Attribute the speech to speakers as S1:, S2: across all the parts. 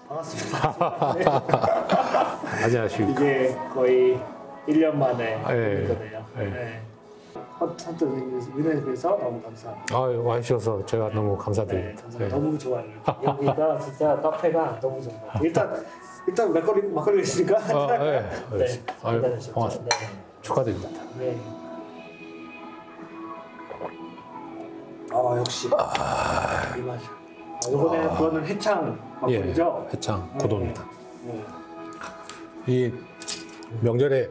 S1: 반갑습니다. 네.
S2: 안녕하십니까.
S1: 이게 거의 1년 만에
S2: 네.
S1: 거네요.
S2: 네.
S1: 네. 선뜻 위내에서 너무 감사합니다.
S2: 와주셔서 제가 너무
S1: 네,
S2: 감사드립니다.
S1: 감사합니다.
S2: 네.
S1: 너무 좋아요. 여기가 진짜 카페가 너무 좋은 것 같아요. 일단 막걸리가 있으니까.
S2: 네.
S1: 네.
S2: 반갑습니다.
S1: 네.
S2: 축하드립니다.
S1: 네. 역시 이 맛이야. 이번에 그거는 해창 막걸리죠?
S2: 예, 해창 고도입니다.
S1: 네.
S2: 이 명절에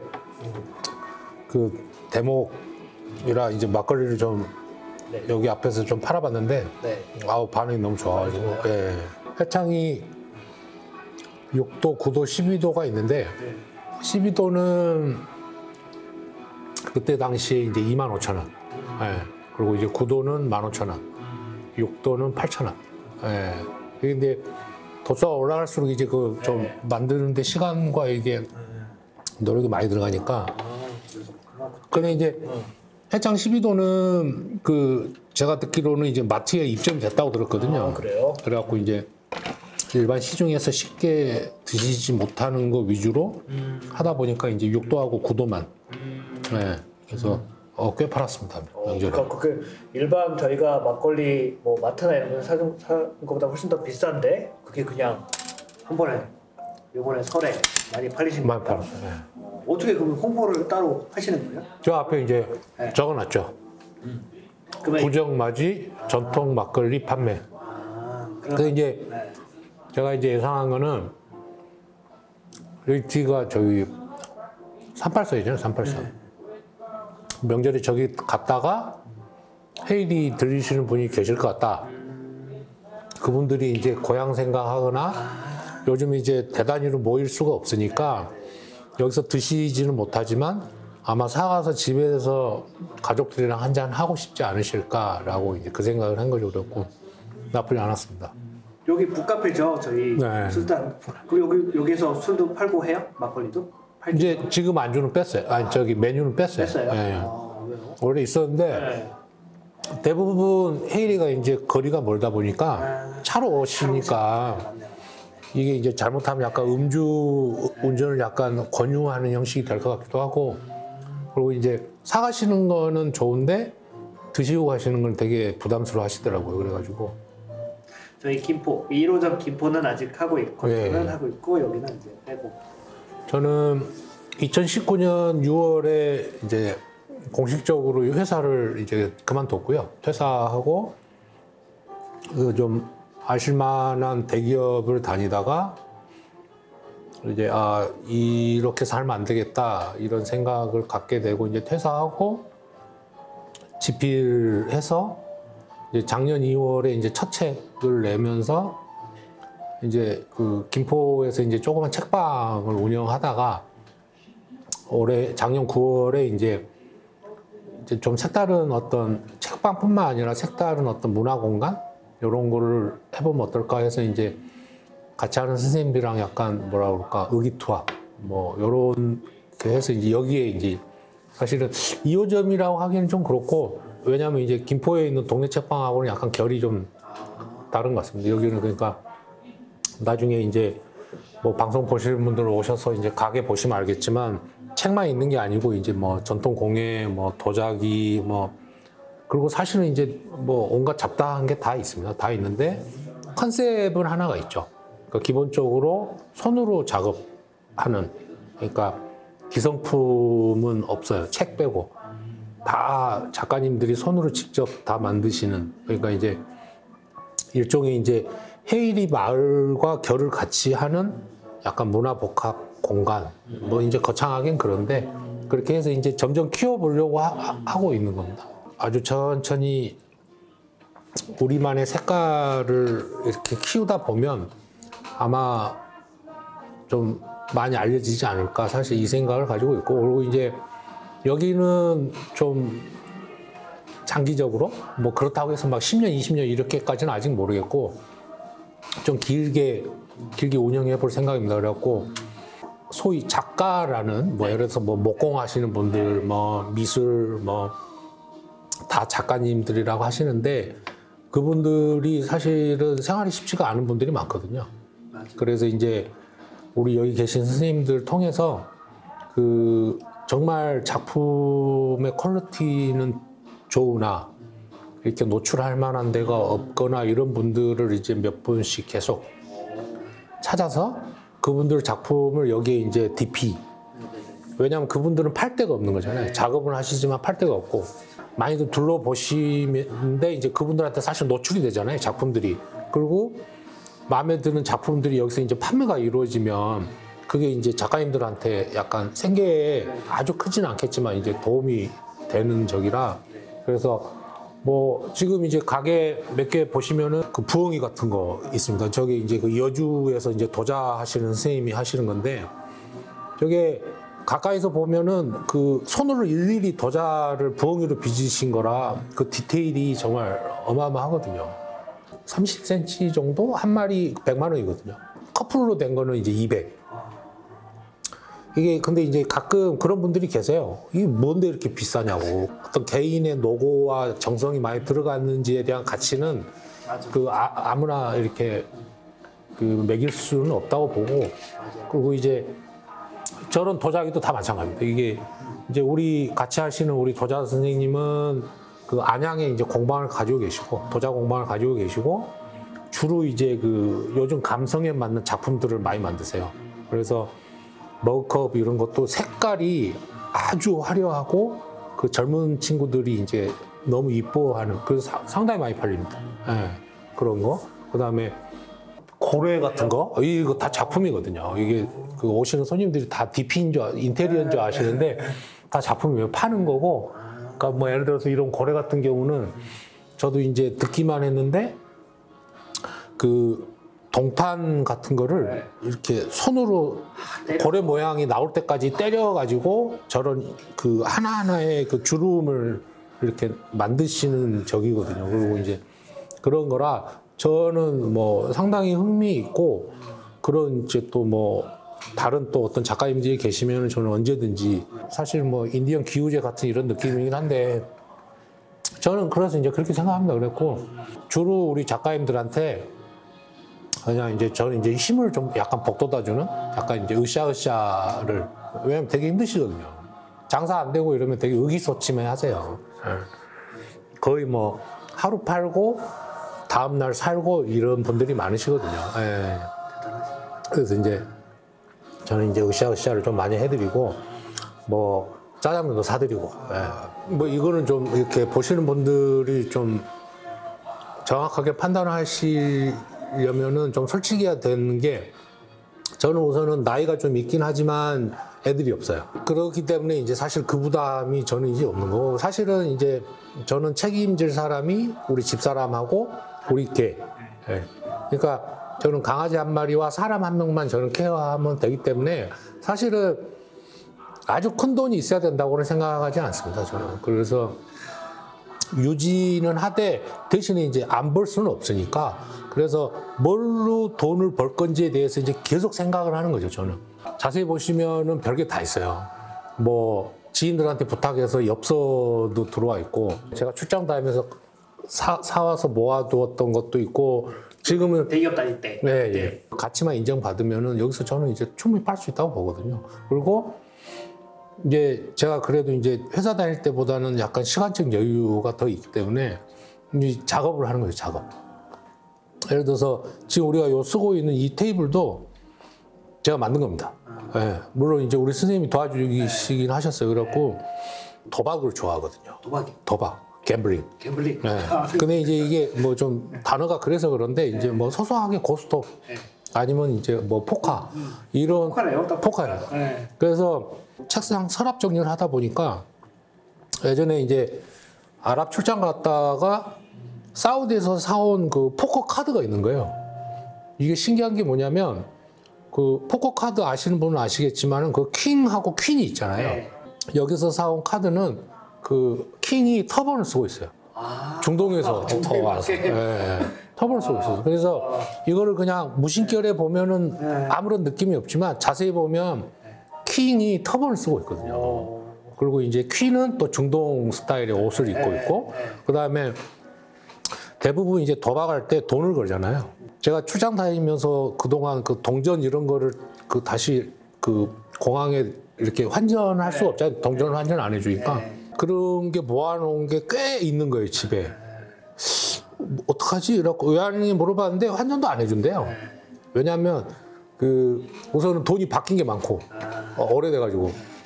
S2: 그 대목이라 이제 막걸리를 좀
S1: 네.
S2: 여기 앞에서 좀 팔아봤는데
S1: 네.
S2: 반응이 너무 좋아가지고 예. 해창이 6도, 9도, 12도가 있는데
S1: 네.
S2: 12도는 그때 당시에 이제 25,000원. 예. 그리고 이제 9도는 15,000원. 6도는 8,000원. 예. 근데 도수가 올라갈수록 이제 그 좀 만드는데 시간과 이게 노력이 많이 들어가니까. 근데 이제 해창 12도는 그 제가 듣기로는 이제 마트에 입점이 됐다고 들었거든요.
S1: 그래요?
S2: 그래갖고 이제 일반 시중에서 쉽게 드시지 못하는 거 위주로 하다 보니까 이제 6도하고 9도만. 네. 그래서 꽤 팔았습니다. 명절에.
S1: 그러니까 그 일반 저희가 막걸리 뭐 마트나 이런 거 사는 것보다 훨씬 더 비싼데 그게 그냥 한 번에 이번에 설에 많이 팔리시는
S2: 많이
S1: 거예요?
S2: 팔았어요. 네.
S1: 어떻게 그럼 홍보를 따로 하시는 거예요?
S2: 저 앞에 이제
S1: 네.
S2: 적어놨죠.
S1: 그러면
S2: 구정맞이 전통 막걸리 판매. 그래서 이제
S1: 네.
S2: 제가 이제 예상한 거는 여기가 저기 384이잖아요. 384. 명절에 저기 갔다가 헤이리 들리시는 분이 계실 것 같다. 그분들이 이제 고향 생각하거나 요즘 이제 대단위로 모일 수가 없으니까 여기서 드시지는 못하지만 아마 사가서 집에서 가족들이랑 한잔 하고 싶지 않으실까라고 이제 그 생각을 한 거죠. 그렇고 나쁘지 않았습니다.
S1: 여기 북카페죠 저희
S2: 네.
S1: 술단. 그리고 여기서 술도 팔고 해요? 막걸리도?
S2: 이제 지금 안주는 뺐어요. 아니 저기 메뉴는 뺐어요.
S1: 했어요?
S2: 예.
S1: 왜요?
S2: 원래 있었는데
S1: 네.
S2: 대부분 헤이리가 이제 거리가 멀다 보니까 차로 오시니까
S1: 맞네요.
S2: 이게 이제 잘못하면 약간 음주 운전을 약간 권유하는 형식이 될 것 같기도 하고 그리고 이제 사가시는 거는 좋은데 드시고 가시는 건 되게 부담스러워 하시더라고요. 그래가지고
S1: 저희 김포 1호점 김포는 아직 하고 있고
S2: 예.
S1: 저는 하고 있고 여기는 이제 빼고.
S2: 저는 2019년 6월에 이제 공식적으로 이 회사를 이제 그만뒀고요. 퇴사하고 그 좀 아실만한 대기업을 다니다가 이제 이렇게 살면 안 되겠다 이런 생각을 갖게 되고 이제 퇴사하고 집필해서 이제 작년 2월에 이제 첫 책을 내면서 이제 그 김포에서 이제 조그만 책방을 운영하다가 작년 9월에 이제 좀 색다른 어떤 책방뿐만 아니라 색다른 어떤 문화 공간 이런 거를 해보면 어떨까 해서 이제 같이 하는 선생님들이랑 약간 뭐라 그럴까 의기투합 뭐 이런 게 해서 이제 여기에 이제 사실은 2호점이라고 하기는 좀 그렇고 왜냐하면 이제 김포에 있는 동네 책방하고는 약간 결이 좀 다른 것 같습니다. 여기는 그러니까 나중에 이제 뭐 방송 보시는 분들 오셔서 이제 가게 보시면 알겠지만 책만 있는 게 아니고 이제 뭐 전통 공예, 뭐 도자기, 뭐 그리고 사실은 이제 뭐 온갖 잡다한 게 다 있습니다. 다 있는데 컨셉은 하나가 있죠. 그러니까 기본적으로 손으로 작업하는 그러니까 기성품은 없어요. 책 빼고 다 작가님들이 손으로 직접 다 만드시는 그러니까 이제 일종의 이제 헤이리 마을과 결을 같이 하는 약간 문화복합 공간 뭐 이제 거창하긴 그런데 그렇게 해서 이제 점점 키워보려고 하고 있는 겁니다. 아주 천천히 우리만의 색깔을 이렇게 키우다 보면 아마 좀 많이 알려지지 않을까 사실 이 생각을 가지고 있고 그리고 이제 여기는 좀 장기적으로 뭐 그렇다고 해서 막 10년, 20년 이렇게까지는 아직 모르겠고 좀 길게 운영해 볼 생각입니다. 그래갖고 소위 작가라는 뭐 예를 들어서 뭐 목공 하시는 분들 뭐 미술 뭐 다 작가님들이라고 하시는데 그분들이 사실은 생활이 쉽지가 않은 분들이 많거든요. 그래서 이제 우리 여기 계신 선생님들 통해서 그 정말 작품의 퀄리티는 좋으나 이렇게 노출할 만한 데가 없거나 이런 분들을 이제 몇 분씩 계속 찾아서 그분들 작품을 여기에 이제 DP. 왜냐하면 그분들은 팔 데가 없는 거잖아요. 작업은 하시지만 팔 데가 없고 많이들 둘러보시는데 이제 그분들한테 사실 노출이 되잖아요. 작품들이. 그리고 마음에 드는 작품들이 여기서 이제 판매가 이루어지면 그게 이제 작가님들한테 약간 생계에 아주 크지는 않겠지만 이제 도움이 되는 적이라 그래서 뭐 지금 이제 가게 몇 개 보시면은 그 부엉이 같은 거 있습니다. 저기 이제 그 여주에서 이제 도자 하시는 선생님이 하시는 건데 저게 가까이서 보면은 그 손으로 일일이 도자를 부엉이로 빚으신 거라 그 디테일이 정말 어마어마하거든요. 30cm 정도 한 마리 100만 원이거든요. 커플로 된 거는 이제 200. 이게 근데 이제 가끔 그런 분들이 계세요. 이게 뭔데 이렇게 비싸냐고. 어떤 개인의 노고와 정성이 많이 들어갔는지에 대한 가치는 그 아무나 이렇게 그 매길 수는 없다고 보고 그리고 이제 저런 도자기도 다 마찬가지입니다. 이게 이제 우리 같이 하시는 우리 도자 선생님은 그 안양에 이제 공방을 가지고 계시고 도자 공방을 가지고 계시고 주로 이제 그 요즘 감성에 맞는 작품들을 많이 만드세요. 그래서 머그컵 이런 것도 색깔이 아주 화려하고 그 젊은 친구들이 이제 너무 이뻐하는 그래서 상당히 많이 팔립니다. 네, 그런 거. 그다음에 고래 같은 거 이거 다 작품이거든요. 이게 그 오시는 손님들이 다 DP인 줄 인테리어인 줄 아시는데 다 작품이에요. 파는 거고. 그러니까 뭐 예를 들어서 이런 고래 같은 경우는 저도 이제 듣기만 했는데 그 동탄 같은 거를 이렇게 손으로 고래 모양이 나올 때까지 때려가지고 저런 그 하나하나의 그 주름을 이렇게 만드시는 적이거든요. 그리고 이제 그런 거라 저는 뭐 상당히 흥미 있고 그런 이제 또 뭐 다른 또 어떤 작가님들이 계시면 저는 언제든지 사실 뭐 인디언 기우제 같은 이런 느낌이긴 한데 저는 그래서 이제 그렇게 생각합니다. 그랬고 주로 우리 작가님들한테 그냥 이제 저는 이제 힘을 좀 약간 복돋아주는 약간 이제 으쌰으쌰를 왜냐면 되게 힘드시거든요. 장사 안 되고 이러면 되게 의기소침해 하세요. 거의 뭐 하루 팔고 다음날 살고 이런 분들이 많으시거든요. 예. 그래서 이제 저는 이제 으쌰으쌰를 좀 많이 해드리고 뭐 짜장면도 사드리고 예. 뭐 이거는 좀 이렇게 보시는 분들이 좀 정확하게 판단을 하시려면은 좀 솔직해야 되는 게 저는 우선은 나이가 좀 있긴 하지만 애들이 없어요. 그렇기 때문에 이제 사실 그 부담이 저는 이제 없는 거고 사실은 이제 저는 책임질 사람이 우리 집사람하고 우리 개. 예. 그러니까 저는 강아지 한 마리와 사람 한 명만 저는 케어하면 되기 때문에 사실은 아주 큰 돈이 있어야 된다고는 생각하지 않습니다. 저는. 그래서 유지는 하되 대신에 이제 안 벌 수는 없으니까 그래서 뭘로 돈을 벌 건지에 대해서 이제 계속 생각을 하는 거죠. 저는. 자세히 보시면은 별게 다 있어요. 뭐 지인들한테 부탁해서 엽서도 들어와 있고 제가 출장 다니면서 사와서 모아두었던 것도 있고 지금은
S1: 대기업 다닐 때.
S2: 네, 예. 가치만 인정받으면은 여기서 저는 이제 충분히 팔 수 있다고 보거든요. 그리고 이제 제가 그래도 이제 회사 다닐 때보다는 약간 시간적 여유가 더 있기 때문에 이제 작업을 하는 거예요, 작업. 예를 들어서 지금 우리가 요 쓰고 있는 이 테이블도 제가 만든 겁니다. 예. 물론 이제 우리 선생님이 도와주시긴 하셨어요. 그래갖고 도박을 좋아하거든요. 도박. 갬블링.
S1: 갬블링.
S2: 네. 근데 이제 이게 뭐 좀 단어가 그래서 그런데 이제 뭐 소소하게 고스톱 아니면 이제 뭐 포카 이런
S1: 포카네요.
S2: 포카예요.
S1: 네.
S2: 그래서 책상 서랍 정리를 하다 보니까 예전에 이제 아랍 출장 갔다가 사우디에서 사온 그 포커 카드가 있는 거예요. 이게 신기한 게 뭐냐면 그 포커 카드 아시는 분은 아시겠지만은 그 킹하고 퀸이 있잖아요.
S1: 네.
S2: 여기서 사온 카드는 그 킹이 터번을 쓰고 있어요. 중동에서 와서 터번을 쓰고 있어요. 그래서 이거를 그냥 무심결에 보면은 아무런 느낌이 없지만 자세히 보면 킹이 터번을 쓰고 있거든요. 그리고 이제 퀸은 또 중동 스타일의 옷을 입고 있고 그 다음에 대부분 이제 도박할 때 돈을 걸잖아요. 제가 출장 다니면서 그동안 그 동전 이런 거를 그 다시 그 공항에 이렇게 환전할 수가 없잖아요. 동전을 환전 안 해주니까. 그런 게 모아놓은 게 꽤 있는 거예요, 집에. 어떡하지? 이러고 외환인이 물어봤는데 환전도 안 해준대요. 왜냐하면 그 우선은 돈이 바뀐 게 많고 오래돼가지고.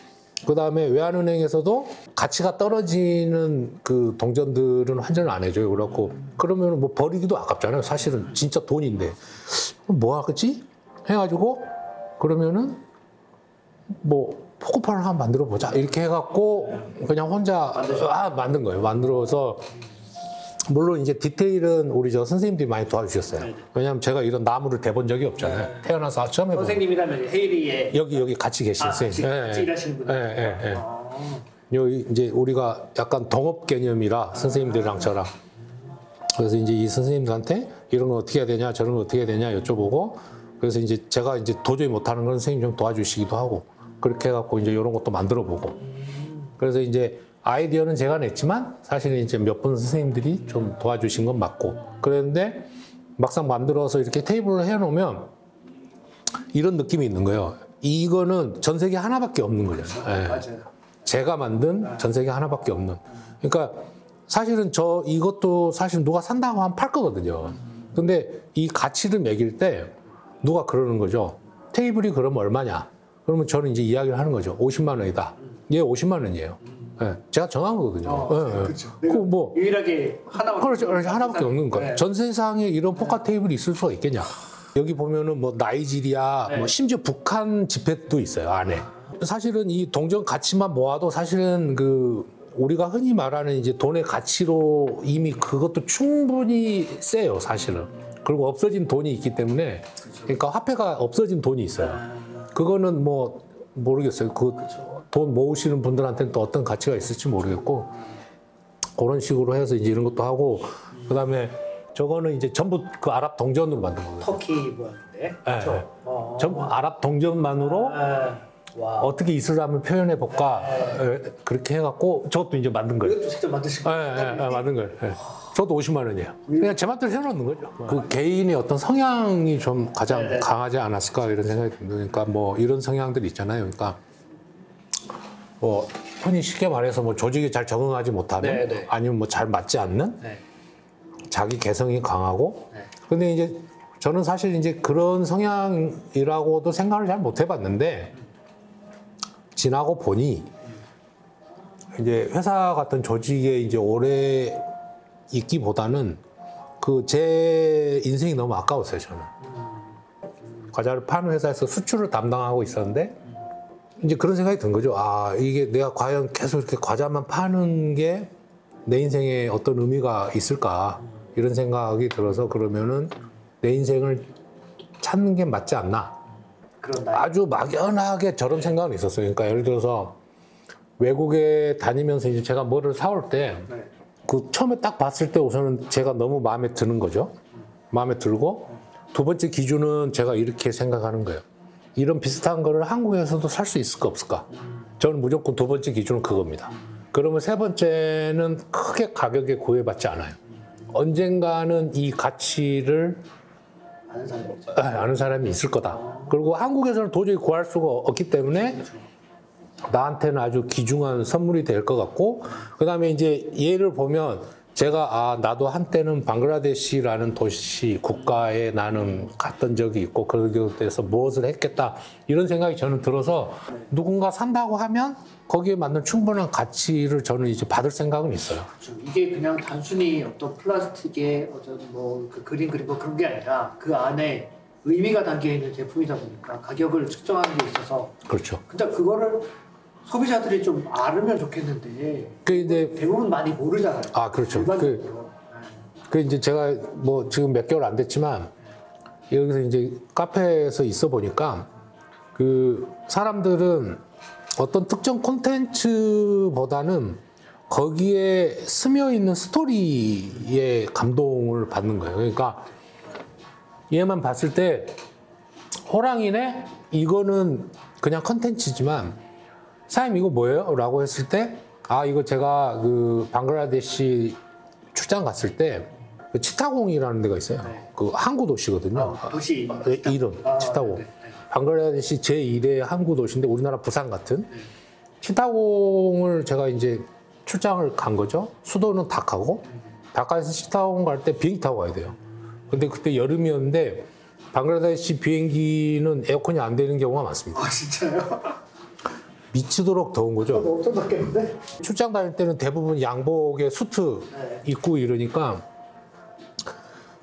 S2: 그 다음에 외환은행에서도 가치가 떨어지는 그 동전들은 환전을 안 해줘요. 그래갖고 그러면 뭐 버리기도 아깝잖아요. 사실은 진짜 돈인데 뭐 하겠지? 해가지고 그러면은 뭐 포크판을 한번 만들어 보자 이렇게 해갖고 그냥 혼자 만든 거예요. 만들어서 물론 이제 디테일은 우리 저 선생님들이 많이 도와주셨어요. 왜냐하면 제가 이런 나무를 대본 적이 없잖아요. 태어나서 처음 해본.
S1: 선생님이라면 헤이리에
S2: 여기 같이 계신 선생님.
S1: 같이 일하시는 분.
S2: 여기 이제 우리가 약간 동업 개념이라 선생님들이랑 저랑. 그래서 이제 이 선생님들한테 이런 거 어떻게 해야 되냐, 저런 거 어떻게 해야 되냐 여쭤보고. 그래서 이제 제가 이제 도저히 못하는 건 선생님 좀 도와주시기도 하고 그렇게 해갖고 이제 이런 것도 만들어 보고. 그래서 이제 아이디어는 제가 냈지만 사실은 이제 몇 분 선생님들이 좀 도와주신 건 맞고 그랬는데 막상 만들어서 이렇게 테이블을 해놓으면 이런 느낌이 있는 거예요. 이거는 전 세계 하나밖에 없는 거잖아요. 네.
S1: 맞아요.
S2: 제가 만든 전 세계 하나밖에 없는. 그러니까 사실은 저 이것도 사실 누가 산다고 하면 팔 거거든요. 근데 이 가치를 매길 때 누가 그러는 거죠. 테이블이 그러면 얼마냐? 그러면 저는 이제 이야기를 하는 거죠. 50만 원이다. 얘 50만 원이에요. 네, 제가 정한 거거든요.
S1: 그렇죠.
S2: 그 뭐
S1: 유일하게 하나밖에
S2: 그렇죠. 하나밖에 없는 거예요. 전 세상에 이런 포카 테이블이 있을 수가 있겠냐? 여기 보면은 뭐 나이지리아, 뭐 심지어 북한 지폐도 있어요 안에. 사실은 이 동전 가치만 모아도 사실은 그 우리가 흔히 말하는 이제 돈의 가치로 이미 그것도 충분히 세요 사실은. 그리고 없어진 돈이 있기 때문에 그러니까 화폐가 없어진 돈이 있어요. 그거는 뭐 모르겠어요. 그 돈 모으시는 분들한테는 또 어떤 가치가 있을지 모르겠고 그런 식으로 해서 이제 이런 것도 하고 그다음에 저거는 이제 전부 그 아랍 동전으로 만든 거예요.
S1: 터키 모양인데. 그렇죠.
S2: 전부 아랍 동전만으로
S1: 와.
S2: 어떻게 이슬람을 표현해 볼까 그렇게 해갖고 저것도 이제 만든 거예요.
S1: 이것도 직접 만드신 거예요?
S2: 만든 거예요. 저도 50만 원이에요. 그냥 제 맘대로 해놓는 거죠. 그 개인의 어떤 성향이 좀 가장 강하지 않았을까 이런 생각이 듭니다. 그러니까 뭐 이런 성향들이 있잖아요. 그러니까 뭐 흔히 쉽게 말해서 뭐 조직에 잘 적응하지 못하는 아니면 뭐 잘 맞지 않는 자기 개성이 강하고 근데 이제 저는 사실 이제 그런 성향이라고도 생각을 잘 못 해봤는데 지나고 보니 이제 회사 같은 조직에 이제 오래 있기보다는 그 제 인생이 너무 아까웠어요 저는. 과자를 파는 회사에서 수출을 담당하고 있었는데 이제 그런 생각이 든 거죠. 아 이게 내가 과연 계속 이렇게 과자만 파는 게 내 인생에 어떤 의미가 있을까 이런 생각이 들어서 그러면은 내 인생을 찾는 게 맞지 않나. 아주 막연하게 저런 생각은 있었어요. 그러니까 예를 들어서 외국에 다니면서 이제 제가 뭐를 사올 때 그 처음에 딱 봤을 때 우선은 제가 너무 마음에 드는 거죠. 마음에 들고 두 번째 기준은 제가 이렇게 생각하는 거예요. 이런 비슷한 거를 한국에서도 살 수 있을까 없을까? 저는 무조건 두 번째 기준은 그겁니다. 그러면 세 번째는 크게 가격에 구애받지 않아요. 언젠가는 이 가치를 아는 사람이 있을 거다. 그리고 한국에서는 도저히 구할 수가 없기 때문에 나한테는 아주 귀중한 선물이 될 것 같고 그 다음에 이제 예를 보면 제가 나도 한때는 방글라데시라는 도시 국가에 나는 갔던 적이 있고 거기에서 무엇을 했겠다 이런 생각이 저는 들어서 누군가 산다고 하면 거기에 맞는 충분한 가치를 저는 이제 받을 생각은 있어요.
S1: 그렇죠. 이게 그냥 단순히 어떤 플라스틱에 어떤 뭐그 그림 그리고 그런 게 아니라 그 안에 의미가 담겨 있는 제품이다 보니까 가격을 측정하는 데 있어서
S2: 그렇죠.
S1: 근데 그거를 소비자들이 좀 알으면 좋겠는데
S2: 그 이제
S1: 대부분 많이 모르잖아요.
S2: 그렇죠.
S1: 일반적으로.
S2: 그 이제 제가 뭐 지금 몇 개월 안 됐지만 여기서 이제 카페에서 있어 보니까 그 사람들은 어떤 특정 콘텐츠보다는 거기에 스며 있는 스토리에 감동을 받는 거예요. 그러니까 얘만 봤을 때 호랑이네? 이거는 그냥 콘텐츠지만 사장님 이거 뭐예요? 라고 했을 때 이거 제가 그 방글라데시 출장 갔을 때 그 치타공이라는 데가 있어요.
S1: 네.
S2: 그 항구 도시거든요.
S1: 도시
S2: 네, 이름 치타공.
S1: 네.
S2: 방글라데시 제1의 항구 도시인데 우리나라 부산 같은 치타공을 제가 이제 출장을 간 거죠. 수도는 다카고 다카에서 치타공 갈 때 비행기 타고 가야 돼요. 근데 그때 여름이었는데 방글라데시 비행기는 에어컨이 안 되는 경우가 많습니다.
S1: 아 진짜요?
S2: 미치도록 더운 거죠.
S1: 엄청 덥겠는데?
S2: 출장 다닐 때는 대부분 양복에 수트
S1: 네.
S2: 입고 이러니까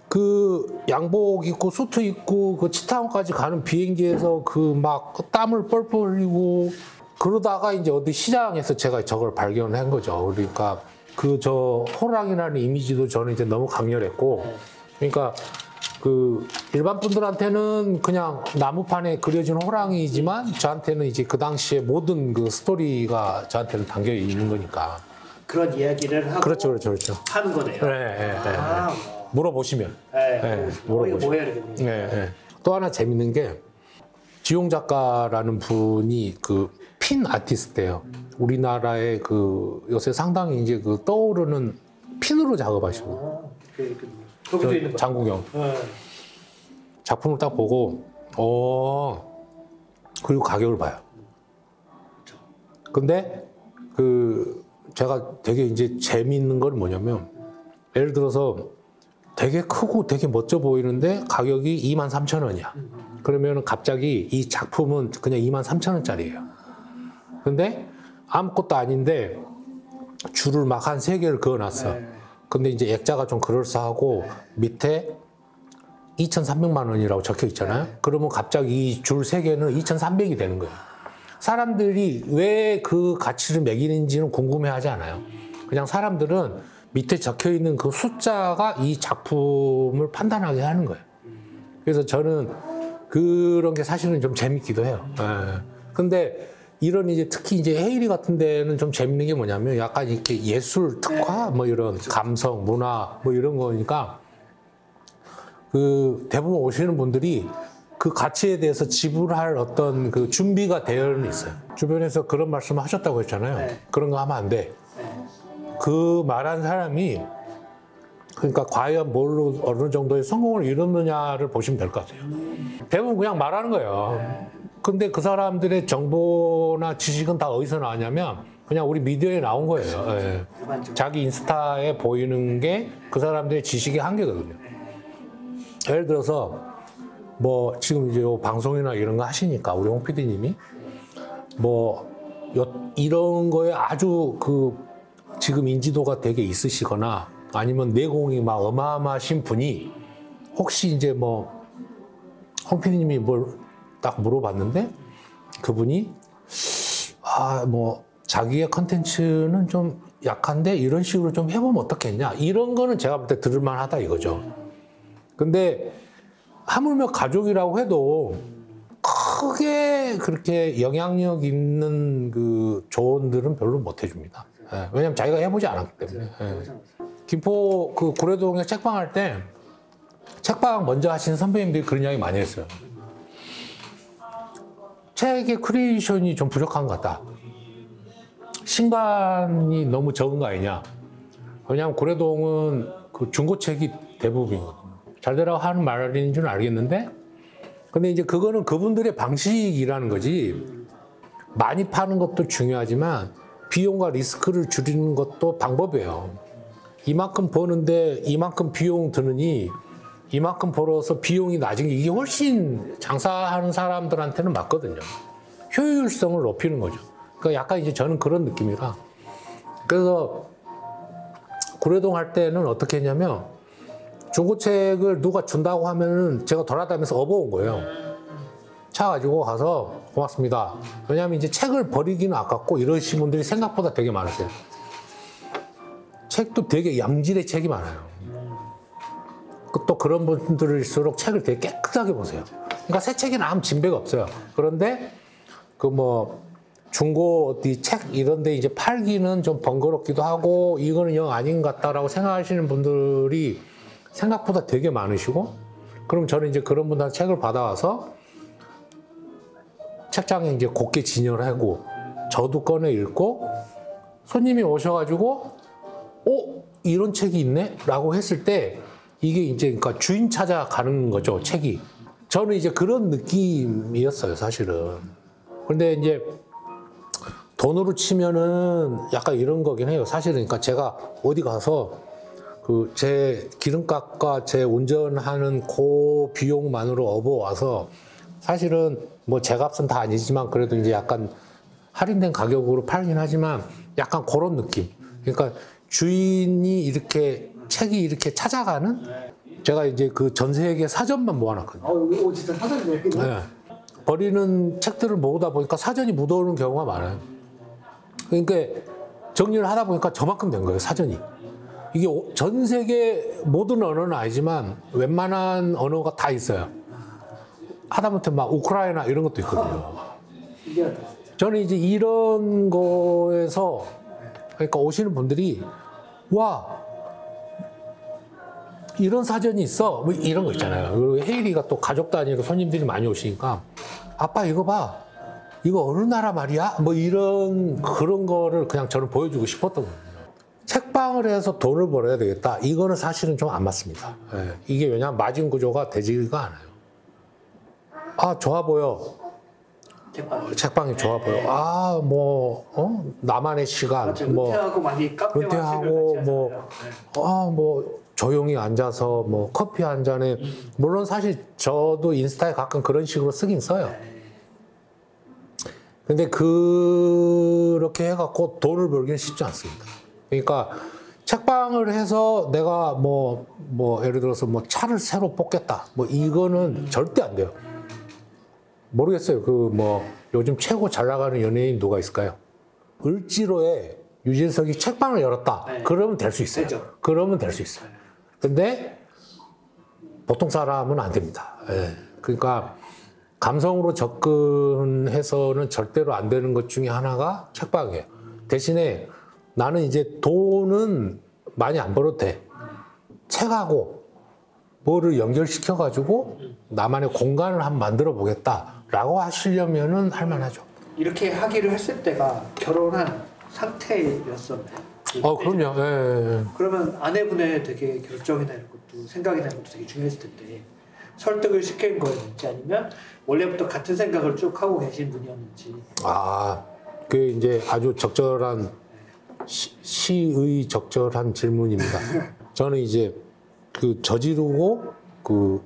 S2: 그 양복 입고 수트 입고 그 치타운까지 가는 비행기에서 그 막 땀을 뻘뻘 흘리고 그러다가 이제 어디 시장에서 제가 저걸 발견한 거죠. 그러니까 그 저 호랑이라는 이미지도 저는 이제 너무 강렬했고 그러니까 그 일반 분들한테는 그냥 나무판에 그려진 호랑이지만 저한테는 이제 그 당시에 모든 그 스토리가 저한테는 담겨 있는 거니까.
S1: 그런 이야기를 하고
S2: 그렇죠.
S1: 하는 거네요.
S2: 네.
S1: 아,
S2: 물어보시면.
S1: 네.
S2: 네,
S1: 뭐 이거
S2: 물어보시면.
S1: 뭐야 이렇게.
S2: 네. 또 하나 재밌는 게 지용 작가라는 분이 그 핀 아티스트예요. 우리나라의 그 요새 상당히 이제 그 떠오르는 핀으로 작업하시고.
S1: 거기도 있는 거.
S2: 장국영.
S1: 네.
S2: 작품을 딱 보고 그리고 가격을 봐요. 근데 그 제가 되게 이제 재미있는 건 뭐냐면 예를 들어서 되게 크고 되게 멋져 보이는데 가격이 23,000원이야. 그러면 갑자기 이 작품은 그냥 23,000원짜리예요. 근데 아무것도 아닌데 줄을 막 한 3개를 그어놨어.
S1: 네.
S2: 근데 이제 액자가 좀 그럴싸하고 밑에 2,300만 원이라고 적혀 있잖아요. 그러면 갑자기 이 줄 3개는 2,300이 되는 거예요. 사람들이 왜 그 가치를 매기는지는 궁금해하지 않아요. 그냥 사람들은 밑에 적혀 있는 그 숫자가 이 작품을 판단하게 하는 거예요. 그래서 저는 그런 게 사실은 좀 재밌기도 해요. 예. 근데 이런 이제 특히 이제 헤이리 같은 데는 좀 재밌는 게 뭐냐면 약간 이렇게 예술 특화 뭐 이런 감성, 문화 뭐 이런 거니까 그 대부분 오시는 분들이 그 가치에 대해서 지불할 어떤 그 준비가 되어는 있어요. 주변에서 그런 말씀을 하셨다고 했잖아요.
S1: 네.
S2: 그런 거 하면 안 돼. 그 말한 사람이 그러니까 과연 뭘로 어느 정도의 성공을 이뤘느냐를 보시면 될 것 같아요. 대부분 그냥 말하는 거예요. 근데 그 사람들의 정보나 지식은 다 어디서 나왔냐면 그냥 우리 미디어에 나온 거예요. 예. 자기 인스타에 보이는 게 그 사람들의 지식의 한계거든요. 예를 들어서 뭐 지금 이제 요 방송이나 이런 거 하시니까 우리 홍 PD님이 뭐 이런 거에 아주 그 지금 인지도가 되게 있으시거나 아니면 내공이 막 어마어마하신 분이 혹시 이제 뭐 홍 PD님이 뭘 딱 물어봤는데 그분이 뭐 자기의 컨텐츠는 좀 약한데 이런 식으로 좀 해보면 어떻겠냐 이런 거는 제가 볼 때 들을만 하다 이거죠. 근데 하물며 가족이라고 해도 크게 그렇게 영향력 있는 그 조언들은 별로 못 해줍니다. 예, 왜냐면 자기가 해보지 않았기 때문에. 예. 김포 그 구례동에 책방 할 때 책방 먼저 하신 선배님들이 그런 이야기 많이 했어요. 책의 크리에이션이 좀 부족한 것 같다. 신간이 너무 적은 거 아니냐. 왜냐하면 구례동은 그 중고책이 대부분이거든요. 잘 되라고 하는 말인 줄 알겠는데 근데 이제 그거는 그분들의 방식이라는 거지. 많이 파는 것도 중요하지만 비용과 리스크를 줄이는 것도 방법이에요. 이만큼 버는데 이만큼 비용 드느니 이만큼 벌어서 비용이 낮은 게 이게 훨씬 장사하는 사람들한테는 맞거든요. 효율성을 높이는 거죠. 그러니까 약간 이제 저는 그런 느낌이라. 그래서 구례동 할 때는 어떻게 했냐면 중고책을 누가 준다고 하면은 제가 돌아다니면서 업어온 거예요. 차 가지고 가서 고맙습니다. 왜냐하면 이제 책을 버리기는 아깝고 이러신 분들이 생각보다 되게 많으세요. 책도 되게 양질의 책이 많아요. 또 그런 분들일수록 책을 되게 깨끗하게 보세요. 그러니까 새 책이 나오면 진배가 없어요. 그런데 그 뭐 중고 어디 책 이런 데 이제 팔기는 좀 번거롭기도 하고 이거는 영 아닌 것 같다라고 생각하시는 분들이 생각보다 되게 많으시고 그럼 저는 이제 그런 분들한테 책을 받아와서 책장에 이제 곱게 진열을 하고 저도 꺼내 읽고 손님이 오셔가지고 이런 책이 있네? 라고 했을 때 이게 이제 그러니까 주인 찾아가는 거죠, 책이. 저는 이제 그런 느낌이었어요, 사실은. 근데 이제 돈으로 치면은 약간 이런 거긴 해요. 사실은 그러니까 제가 어디 가서 그 제 기름값과 제 운전하는 그 비용만으로 업어와서 사실은 뭐 제 값은 다 아니지만 그래도 이제 약간 할인된 가격으로 팔긴 하지만 약간 그런 느낌. 그러니까 주인이 이렇게 책이 이렇게 찾아가는 제가 이제 그 전 세계 사전만 모아놨거든요.
S1: 오 진짜 사전이네.
S2: 네. 버리는 책들을 모으다 보니까 사전이 묻어오는 경우가 많아요. 그러니까 정리를 하다 보니까 저만큼 된 거예요, 사전이. 이게 전 세계 모든 언어는 아니지만 웬만한 언어가 다 있어요. 하다못해 막 우크라이나 이런 것도 있거든요. 저는 이제 이런 거에서 그러니까 오시는 분들이 와 이런 사전이 있어 뭐 이런 거 있잖아요. 그리고 헤이리가 또 가족 단위로 손님들이 많이 오시니까 아빠 이거 봐 이거 어느 나라 말이야 뭐 이런 그런 거를 그냥 저는 보여주고 싶었던 거예요. 책방을 해서 돈을 벌어야 되겠다 이거는 사실은 좀 안 맞습니다. 예, 이게 왜냐하면 마진 구조가 되지가 않아요. 아 좋아 보여. 책방이 좋아 보여. 아, 뭐, 나만의 시간.
S1: 맞아요.
S2: 뭐,
S1: 은퇴하고 많이 카페
S2: 은퇴하고, 뭐, 뭐, 조용히 앉아서 뭐, 커피 한 잔에. 물론 사실 저도 인스타에 가끔 그런 식으로 쓰긴 써요. 근데 그렇게 해갖고 돈을 벌기는 쉽지 않습니다. 그러니까 책방을 해서 내가 뭐, 예를 들어서 뭐 차를 새로 뽑겠다. 뭐, 이거는 절대 안 돼요. 모르겠어요. 그 뭐 요즘 최고 잘 나가는 연예인 누가 있을까요? 을지로에 유재석이 책방을 열었다.
S1: 네.
S2: 그러면 될 수 있어요.
S1: 되죠.
S2: 그러면 될 수 있어요. 근데 보통 사람은 안 됩니다. 예. 그러니까 감성으로 접근해서는 절대로 안 되는 것 중에 하나가 책방이에요. 대신에 나는 이제 돈은 많이 안 벌어도 돼. 책하고 뭐를 연결시켜가지고 나만의 공간을 한번 만들어 보겠다라고 하시려면은 할만하죠.
S1: 이렇게 하기를 했을 때가 결혼한 상태였었나요?
S2: 그럼요. 예.
S1: 그러면 아내분의 되게 결정이나 이런 것도 생각이나 이런 것도 되게 중요했을 텐데 설득을 시킨 거였는지 아니면 원래부터 같은 생각을 쭉 하고 계신 분이었는지.
S2: 그 이제 아주 적절한 시의 적절한 질문입니다. 저는 이제 그 저지르고 그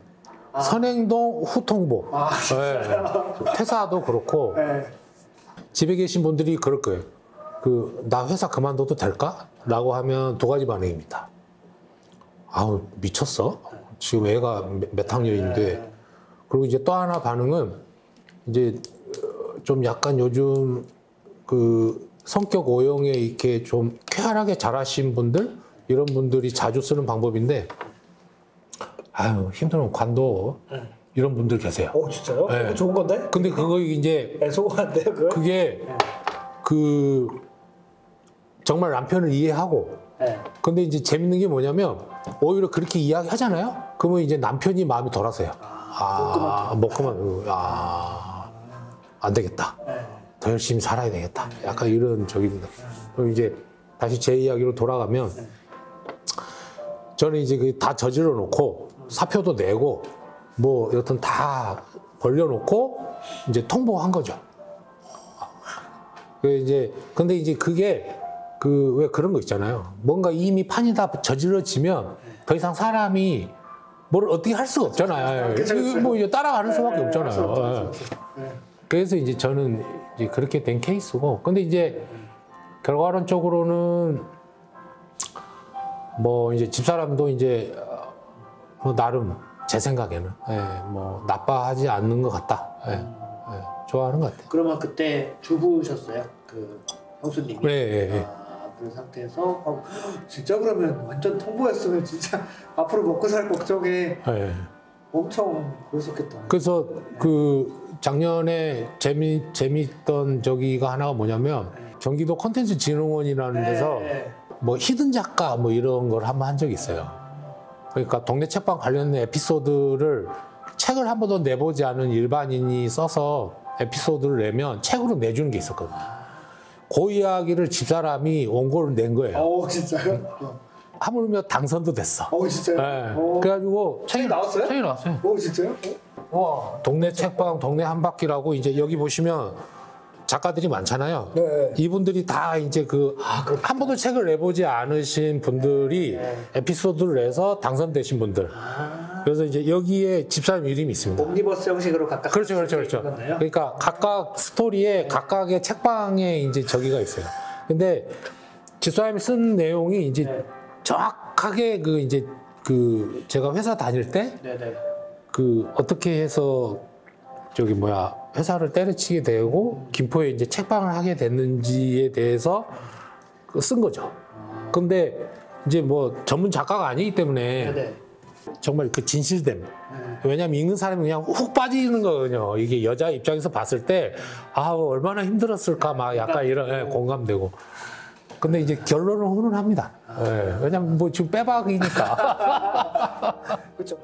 S2: 선행동 후통보 퇴사도 그렇고 집에 계신 분들이 그럴 거예요. 그 나 회사 그만둬도 될까? 라고 하면 두 가지 반응입니다. 아우 미쳤어? 지금 애가 몇 학년인데. 그리고 이제 또 하나 반응은 이제 좀 약간 요즘 그 성격 오형에 이렇게 좀 쾌활하게 자라신 분들 이런 분들이 자주 쓰는 방법인데 아유 힘들면 관둬 이런 분들 계세요.
S1: 진짜요?
S2: 네.
S1: 그거 좋은 건데?
S2: 근데 그거 이제
S1: 소고한데요, 그거?
S2: 그게 그 정말 남편을 이해하고 근데 이제 재밌는 게 뭐냐면 오히려 그렇게 이야기하잖아요. 그러면 이제 남편이 마음이 돌아서요. 먹고만 안 되겠다. 더 열심히 살아야 되겠다. 약간 이런 적입니다. 그럼 이제 다시 제 이야기로 돌아가면 저는 이제 그 다 저질러 놓고 사표도 내고 뭐 여튼 다 벌려놓고 이제 통보한 거죠. 근데 이제 그게 그 왜 그런 거 있잖아요. 뭔가 이미 판이 다 저질러지면 더 이상 사람이 뭘 어떻게 할 수가 없잖아요. 뭐 이제 따라가는 수밖에 없잖아요. 그래서 이제 저는 이제 그렇게 된 케이스고, 근데 이제 결과론적으로는 뭐 이제 집사람도 이제 뭐 나름 제 생각에는 뭐 나빠하지 않는 것 같다. 좋아하는 것 같아요.
S1: 그러면 그때 주부셨어요? 그 형수님이?
S2: 네.
S1: 그 상태에서 진짜 그러면 완전 통보했으면 진짜 앞으로 먹고 살 걱정에 엄청 그랬었겠다.
S2: 그래서 그 작년에 재미있던 저기가 하나가 뭐냐면 경기도 콘텐츠진흥원이라는 데서 뭐 히든 작가 뭐 이런 걸 한번 한 적이 있어요. 그러니까 동네 책방 관련 에피소드를 책을 한 번도 내보지 않은 일반인이 써서 에피소드를 내면 책으로 내주는 게 있었거든요. 그 이야기를 집사람이 원고를 낸 거예요.
S1: 진짜요?
S2: 하물며 당선도 됐어.
S1: 진짜요?
S2: 네.
S1: 오.
S2: 그래가지고
S1: 책이 나왔어요?
S2: 책이 나왔어요.
S1: 진짜요? 와.
S2: 동네 책방, 동네 한바퀴라고 이제 여기 보시면 작가들이 많잖아요.
S1: 네.
S2: 이분들이 다 이제 한 번도 책을 내보지 않으신 분들이
S1: 네.
S2: 에피소드를 내서 당선되신 분들. 그래서 이제 여기에 집사님 이름이 있습니다.
S1: 옴니버스 형식으로 각각.
S2: 그렇죠. 그러니까 각각 스토리에 각각의 책방에 이제 저기가 있어요. 근데 집사님이 쓴 내용이 이제
S1: 네.
S2: 정확하게 제가 회사 다닐 때
S1: 네네.
S2: 어떻게 해서 회사를 때려치게 되고 김포에 이제 책방을 하게 됐는지에 대해서 쓴 거죠. 근데 이제 뭐 전문 작가가 아니기 때문에
S1: 네네.
S2: 정말 그 진실됨. 왜냐면 읽는 사람이 그냥 훅 빠지는 거거든요. 이게 여자 입장에서 봤을 때 얼마나 힘들었을까 막 약간 이런 공감되고. 근데 이제 결론은 훈훈합니다. 왜냐면 뭐 지금 빼박이니까.
S1: 그렇죠.